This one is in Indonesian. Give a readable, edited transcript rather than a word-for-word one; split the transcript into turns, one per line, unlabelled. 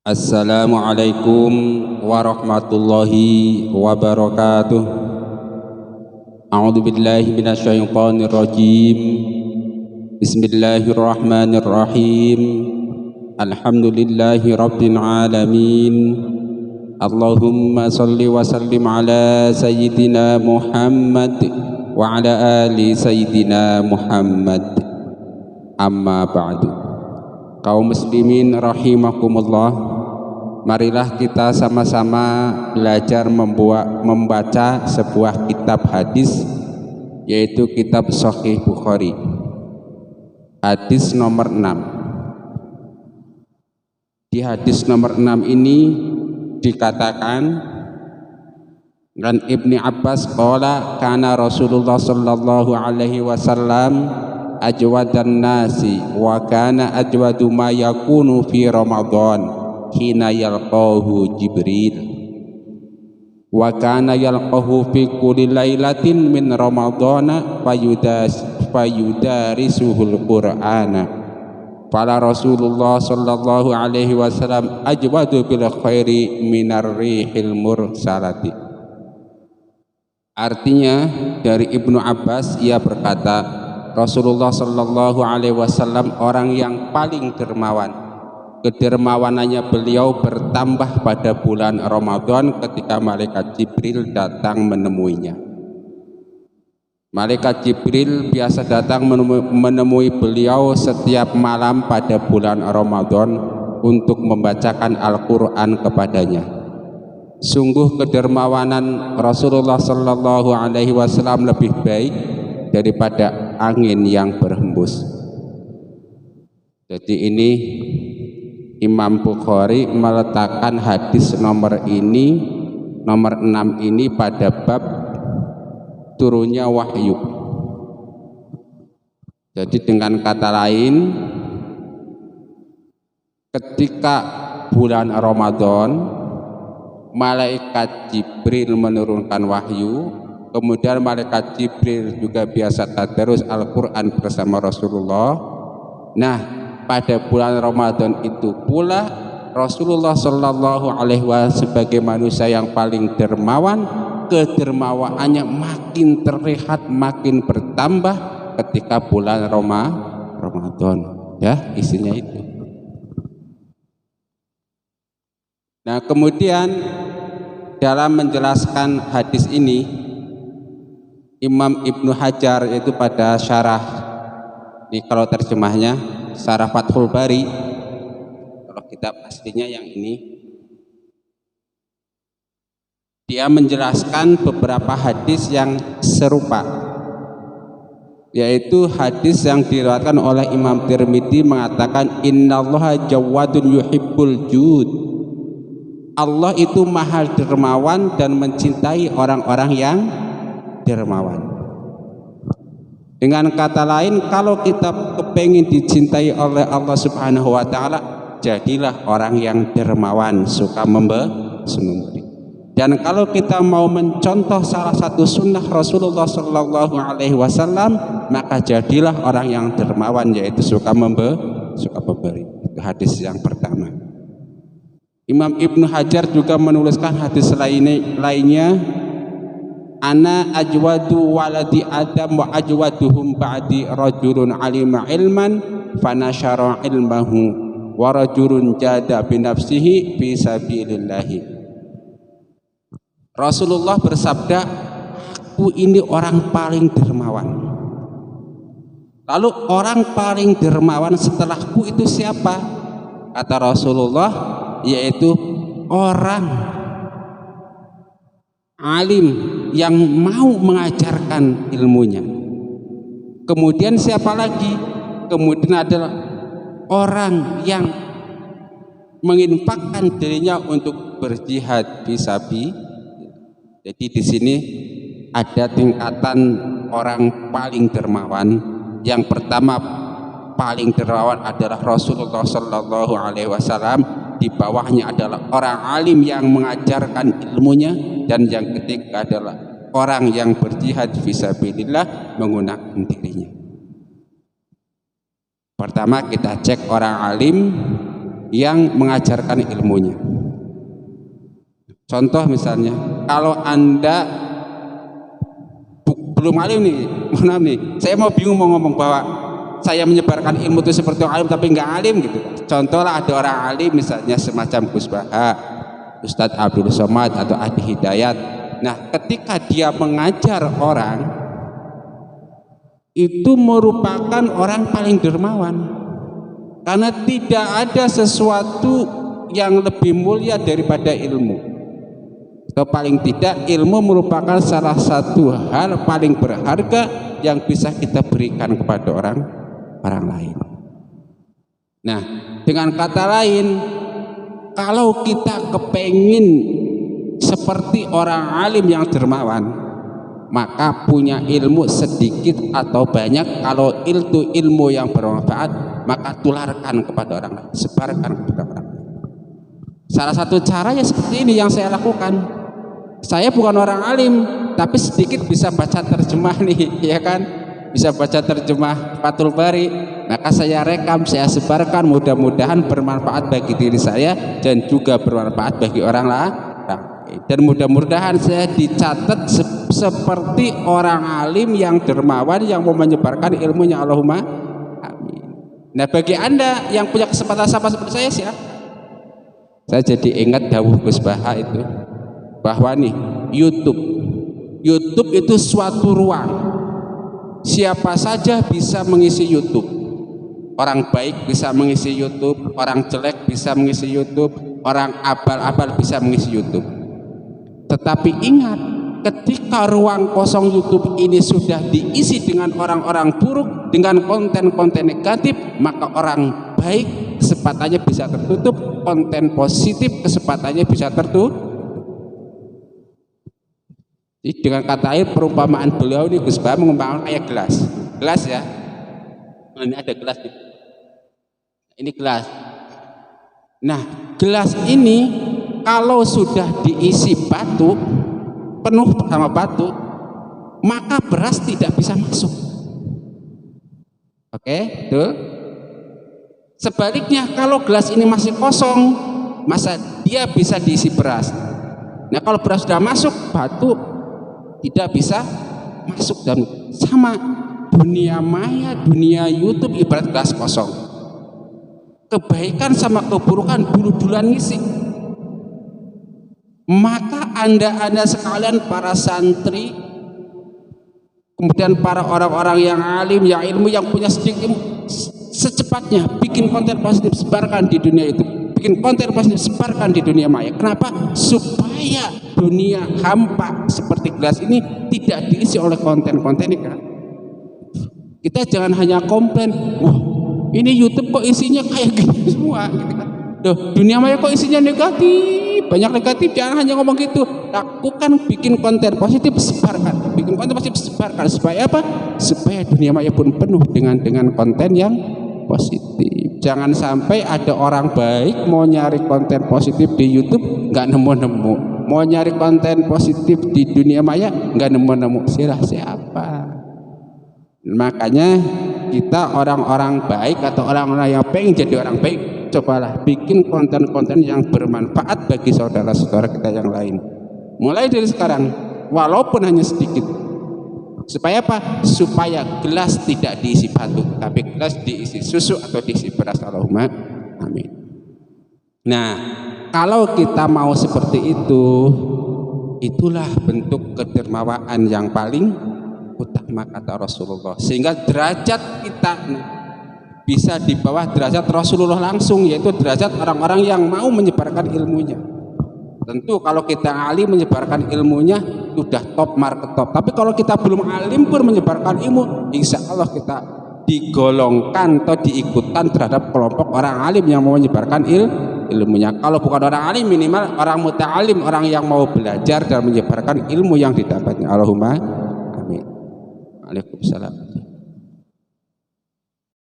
Assalamualaikum warahmatullahi wabarakatuh. A'udzu billahi minasyaitonir rajim. Bismillahirrahmanirrahim. Alhamdulillahi rabbil alamin. Allahumma shalli wa sallim ala sayyidina Muhammad wa ala ali sayyidina Muhammad. Amma ba'du. Kaum muslimin rahimakumullah, marilah kita sama-sama belajar membaca sebuah kitab hadis, yaitu kitab Sahih Bukhari. Hadis nomor 6. Di hadis nomor 6 ini dikatakan, dan Ibni Abbas qala kana Rasulullah sallallahu alaihi wasallam ajwadan nasi wa kana ajwadu ma yakunu fi Ramadan hina yalqahu Jibril wa kana yalqahu fi kulli lailatin min Ramadana fayudarisuhul Qur'ana. Fala Rasulullah sallallahu alaihi wasallam ajwadu bil khairi minar rihil mursalati. Artinya dari Ibnu Abbas, ia berkata, Rasulullah sallallahu alaihi wasallam orang yang paling dermawan. Kedermawanannya beliau bertambah pada bulan Ramadan ketika malaikat Jibril datang menemuinya. Malaikat Jibril biasa datang menemui beliau setiap malam pada bulan Ramadan untuk membacakan Al-Quran kepadanya. Sungguh kedermawanan Rasulullah sallallahu alaihi wasallam lebih baik daripada angin yang berhembus. Jadi ini Imam Bukhari meletakkan hadis nomor 6 ini pada bab turunnya wahyu. Jadi dengan kata lain, ketika bulan Ramadan malaikat Jibril menurunkan wahyu, kemudian malaikat Jibril juga biasa tadarus Al-Quran bersama Rasulullah. Nah, pada bulan Ramadan itu pula Rasulullah Shallallahu Alaihi Wasallam sebagai manusia yang paling dermawan, kedermawaannya makin terlihat, makin bertambah ketika bulan Ramadan. Ya, isinya itu. Nah, kemudian dalam menjelaskan hadis ini, Imam Ibnu Hajar itu pada syarah, ini kalau terjemahnya Syarah Fathul Bari, kalau kitab aslinya yang ini, dia menjelaskan beberapa hadis yang serupa, yaitu hadis yang diriwayatkan oleh Imam Tirmidzi mengatakan, innallaha jawadun yuhibbul jud. Allah itu maha dermawan dan mencintai orang-orang yang dermawan. Dengan kata lain, kalau kita kepengin dicintai oleh Allah Subhanahu wa Ta'ala, jadilah orang yang dermawan, suka memberi. Dan kalau kita mau mencontoh salah satu sunnah Rasulullah Sallallahu Alaihi Wasallam, maka jadilah orang yang dermawan, yaitu suka memberi. Itu hadis yang pertama. Imam Ibnu Hajar juga menuliskan hadis lainnya, ana ajwadu waladi adam wa ajwaduhum ba'di rajulun alima ilman fanashara ilmahu wa rajulun jada binafsihi fi sabilillahi. Rasulullah bersabda, aku ini orang paling dermawan. Lalu orang paling dermawan setelahku itu siapa? Kata Rasulullah, yaitu orang alim yang mau mengajarkan ilmunya. Kemudian siapa lagi? Kemudian adalah orang yang menginfakkan dirinya untuk berjihad fisabilillah. Jadi di sini ada tingkatan orang paling dermawan. Yang pertama paling dermawan adalah Rasulullah Sallallahu Alaihi Wasallam. Di bawahnya adalah orang alim yang mengajarkan ilmunya, dan yang ketiga adalah orang yang berjihad fisabilillah menggunakan dirinya. Pertama kita cek orang alim, yang mengajarkan ilmunya. Contoh misalnya, kalau Anda belum alim nih, mohon nih, saya mau bingung mau ngomong bahwa saya menyebarkan ilmu itu seperti orang alim tapi nggak alim gitu. Contohlah ada orang alim misalnya semacam Gus Baha, Ustadz Abdul Somad atau Adi Hidayat. Nah, ketika dia mengajar orang, itu merupakan orang paling dermawan, karena tidak ada sesuatu yang lebih mulia daripada ilmu. Atau paling tidak ilmu merupakan salah satu hal paling berharga yang bisa kita berikan kepada orang lain. Nah, dengan kata lain, kalau kita kepengin seperti orang alim yang dermawan, maka punya ilmu sedikit atau banyak, kalau itu ilmu yang bermanfaat, maka tularkan kepada orang lain, sebarkan kepada orang lain. Salah satu caranya seperti ini yang saya lakukan. Saya bukan orang alim, tapi sedikit bisa baca terjemah nih, ya kan? Bisa baca terjemah Fathul Bari, maka saya rekam, saya sebarkan, mudah-mudahan bermanfaat bagi diri saya dan juga bermanfaat bagi orang lain. Dan mudah-mudahan saya dicatat seperti orang alim yang dermawan yang mau menyebarkan ilmunya. Allahumma amin. Nah, bagi Anda yang punya kesempatan sama seperti saya, siapa? Saya jadi ingat dawuh Gus Baha itu, bahwa nih YouTube itu suatu ruang, siapa saja bisa mengisi YouTube. Orang baik bisa mengisi YouTube, orang jelek bisa mengisi YouTube, orang abal-abal bisa mengisi YouTube. Tetapi ingat, ketika ruang kosong YouTube ini sudah diisi dengan orang-orang buruk, dengan konten-konten negatif, maka orang baik kesempatannya bisa tertutup, konten positif kesempatannya bisa tertutup. Dengan kata air, perumpamaan beliau ini Gus Baha mengumpamakan kayak gelas ya. Ini ada gelas nih. Ini gelas. Nah, gelas ini kalau sudah diisi batu, penuh sama batu, maka beras tidak bisa masuk. Oke, betul. Sebaliknya, kalau gelas ini masih kosong, masa dia bisa diisi beras. Nah, kalau beras sudah masuk, batu tidak bisa masuk. Dan sama dunia maya, dunia YouTube ibarat gelas kosong. Kebaikan sama keburukan dulu-duluan ngisi. Maka anda sekalian, para santri, kemudian para orang-orang yang alim, yang ilmu, yang punya sedikit ilmu, secepatnya bikin konten positif, sebarkan di dunia itu. Bikin konten positif, sebarkan di dunia maya. Kenapa? Supaya dunia hampa seperti gelas ini tidak diisi oleh konten-konten ini kan. Kita jangan hanya komplain, wah ini YouTube kok isinya kayak gini semua gitu kan. Dunia maya kok isinya negatif, banyak negatif. Jangan hanya ngomong gitu, lakukan, bikin konten positif, sebarkan. Bikin konten positif, sebarkan. Supaya apa? Supaya dunia maya pun penuh dengan konten yang positif. Jangan sampai ada orang baik mau nyari konten positif di YouTube nggak nemu-nemu, mau nyari konten positif di dunia maya nggak nemu-nemu. Siapa? Makanya kita orang-orang baik atau orang-orang yang pengen jadi orang baik, cobalah bikin konten-konten yang bermanfaat bagi saudara-saudara kita yang lain. Mulai dari sekarang, walaupun hanya sedikit. Supaya apa? Supaya gelas tidak diisi batu, tapi gelas diisi susu atau diisi beras. Allahumma amin. Nah, kalau kita mau seperti itu, itulah bentuk kedermawaan yang paling utama kata Rasulullah. Sehingga derajat kita bisa di bawah derajat Rasulullah langsung, yaitu derajat orang-orang yang mau menyebarkan ilmunya. Tentu kalau kita alim menyebarkan ilmunya sudah top market top. Tapi kalau kita belum alim pun menyebarkan ilmu, insya Allah kita digolongkan atau diikutkan terhadap kelompok orang alim yang mau menyebarkan ilmunya. Kalau bukan orang alim, minimal orang muta'alim, orang yang mau belajar dan menyebarkan ilmu yang didapatnya. Allahumma amin. Waalaikumsalam.